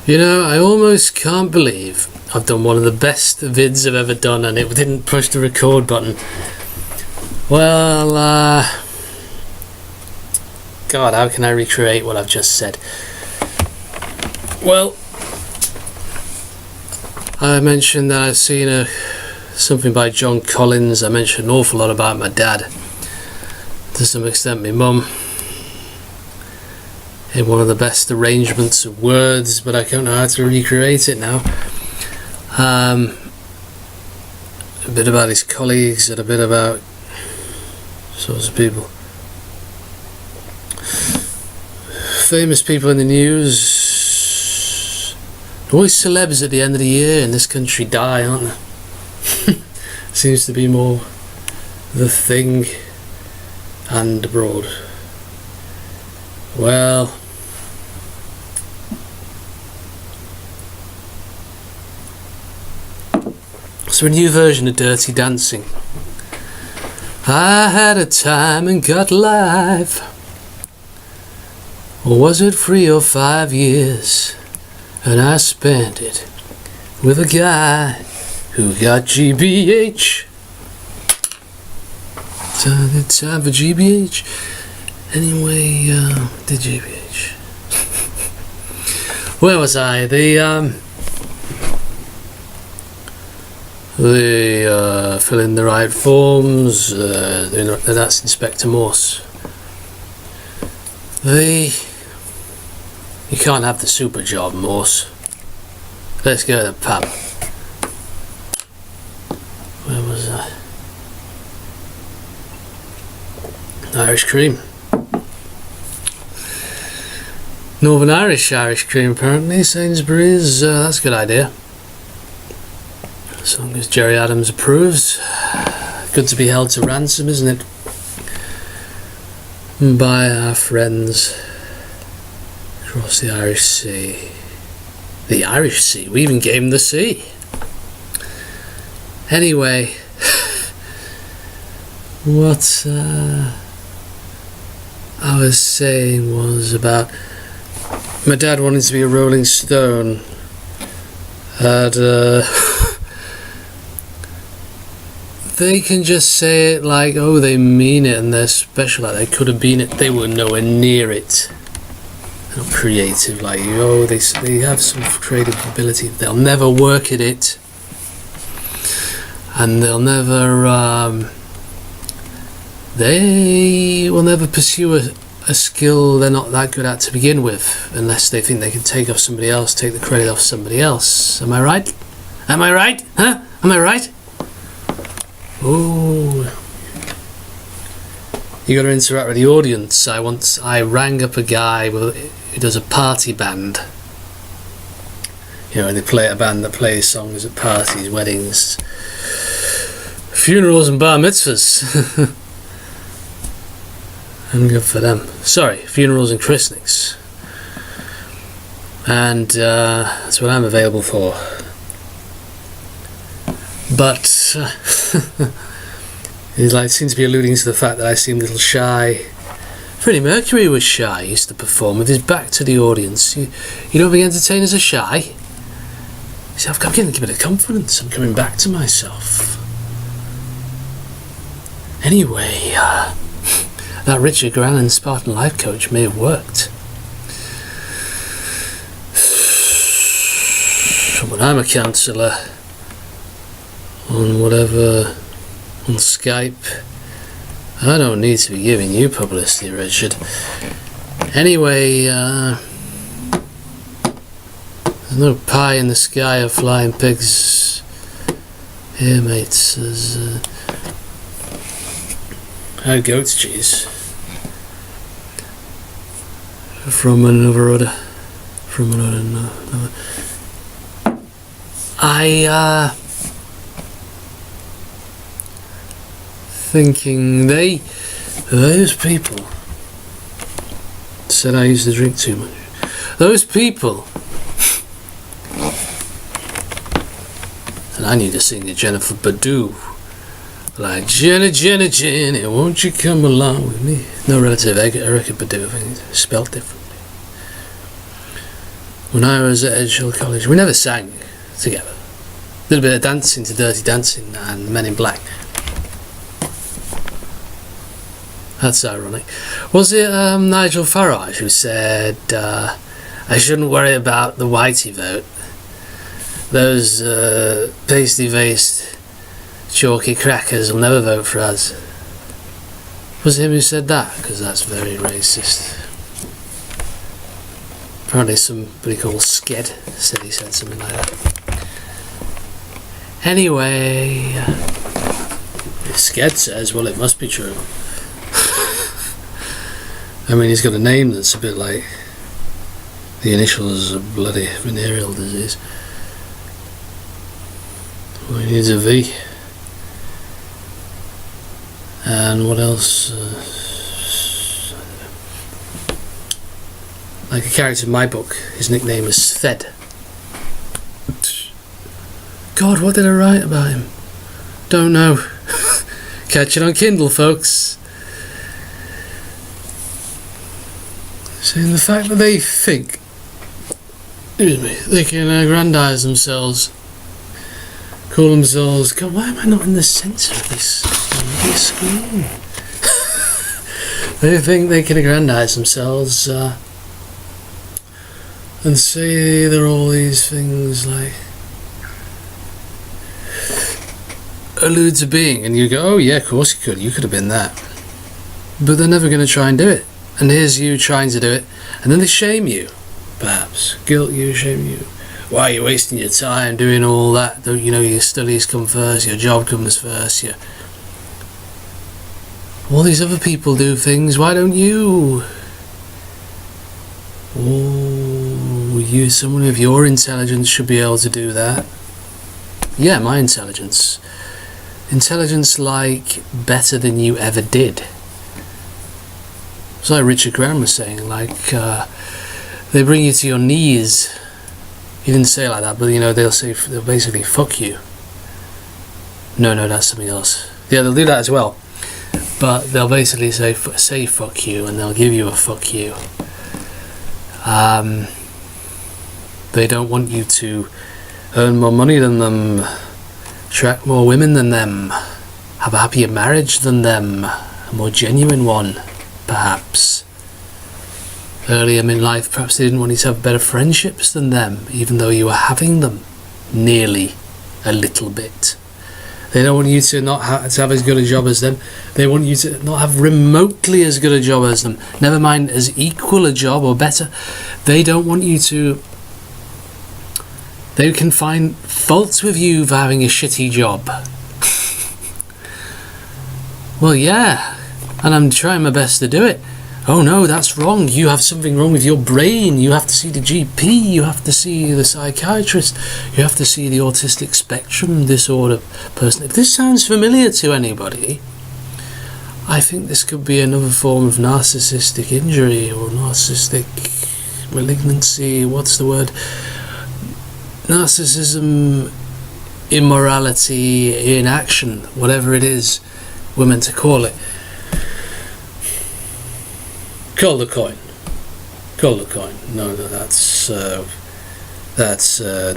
You know, I almost can't believe I've done one of the best vids I've ever done and it didn't push the record button. Well, God, how can I recreate what I've just said? Well, I mentioned that I've seen something by John Collins. I mentioned an awful lot about my dad. To some extent, my mum. In one of the best arrangements of words, but I don't know how to recreate it now. A bit about his colleagues and a bit about sorts of people. Famous people in the news. Always celebs at the end of the year in this country die, aren't there? Seems to be more the thing and abroad. Well, so a new version of Dirty Dancing. I had a time and got life. Or was it 3 or 5 years? And I spent it with a guy who got GBH. Time for GBH. Anyway, the GBH. Where was I? Fill in the right forms. That's Inspector Morse. You can't have the super job, Morse. Let's go to the pub. Where was I? Irish cream. Northern Irish cream, apparently. Sainsbury's. That's a good idea. As long as Jerry Adams approves. Good to be held to ransom, isn't it? By our friends across the Irish Sea. The Irish Sea? We even gave them the sea. Anyway, what I was saying was about my dad wanting to be a Rolling Stone. And they can just say it like, oh, they mean it and they're special, like they could have been it. They were nowhere near it. They're not creative like you. Oh, they have some creative ability. They'll never work at it, and they'll never they will never pursue a skill they're not that good at to begin with, unless they think they can take off somebody else, take the credit off somebody else. Am I right? Am I right? Huh? Am I right? Oh, you got to interact with the audience. I rang up a guy who does a party band. You know, and they play a band that plays songs at parties, weddings, funerals and bar mitzvahs. And good for them. Sorry, funerals and christenings. And that's what I'm available for. But he seems to be alluding to the fact that I seemed a little shy. Freddie Mercury was shy. He used to perform with his back to the audience. You don't think entertainers are shy? You see, I'm getting a bit of confidence. I'm coming back to myself. Anyway, that Richard Grannon Spartan life coach may have worked. When I'm a counsellor on Skype, I don't need to be giving you publicity, Richard. Anyway, there's no pie in the sky or flying pigs here, mates. There's goat's cheese from another. Thinking those people said I used to drink too much. Those people, and I need to sing a Jennifer Badu, like Jenny, Jenny, Jenny, won't you come along with me? No relative, Erica Badu, I think it's spelled differently. When I was at Edgehill College, we never sang together. A little bit of dancing to Dirty Dancing and Men in Black. That's ironic. Was it Nigel Farage who said, I shouldn't worry about the Whitey vote? Those pasty-faced chalky crackers will never vote for us. Was it him who said that? Because that's very racist. Apparently somebody called Sked said he said something like that. Anyway, if Sked says, well, it must be true. I mean, he's got a name that's a bit like the initials of bloody venereal disease. Well, he needs a V. And what else? Like a character in my book, his nickname is Thed. God, what did I write about him? Don't know. Catch it on Kindle, folks. Seeing the fact that they think, excuse me, they can aggrandise themselves, call themselves, God, why am I not in the centre of this screen? They think they can aggrandise themselves and say they're all these things like allude to being, and you go, oh yeah, of course you could have been that, but they're never going to try and do it. And here's you trying to do it, and then they shame you, perhaps. Guilt you, shame you. Why are you wasting your time doing all that? Don't you know your studies come first, your job comes first, all these other people do things, why don't you? Oh, you, someone of your intelligence should be able to do that. Yeah, my intelligence. Intelligence like better than you ever did. It's like Richard Graham was saying, like, they bring you to your knees. He didn't say it like that, but they'll basically fuck you. No, that's something else. Yeah, they'll do that as well. But they'll basically say fuck you, and they'll give you a fuck you. They don't want you to earn more money than them, attract more women than them, have a happier marriage than them, a more genuine one. Perhaps earlier in life, perhaps they didn't want you to have better friendships than them, even though you were having them nearly a little bit. They don't want you to not have as good a job as them. They want you to not have remotely as good a job as them, never mind as equal a job or better. They don't want you to. They can find faults with you for having a shitty job. Well, yeah, and I'm trying my best to do it. Oh no, that's wrong. You have something wrong with your brain. You have to see the GP. You have to see the psychiatrist. You have to see the autistic spectrum disorder person. If this sounds familiar to anybody, I think this could be another form of narcissistic injury or narcissistic malignancy. What's the word? Narcissism, immorality in action, whatever it is we're meant to call it. Call the coin. No, that's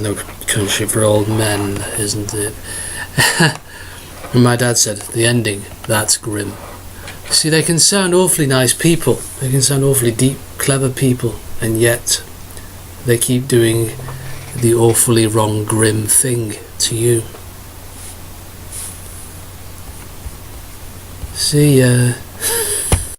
No Country for Old Men, isn't it? And my dad said, the ending, that's grim. See, they can sound awfully nice people. They can sound awfully deep, clever people, and yet they keep doing the awfully wrong, grim thing to you. See ya.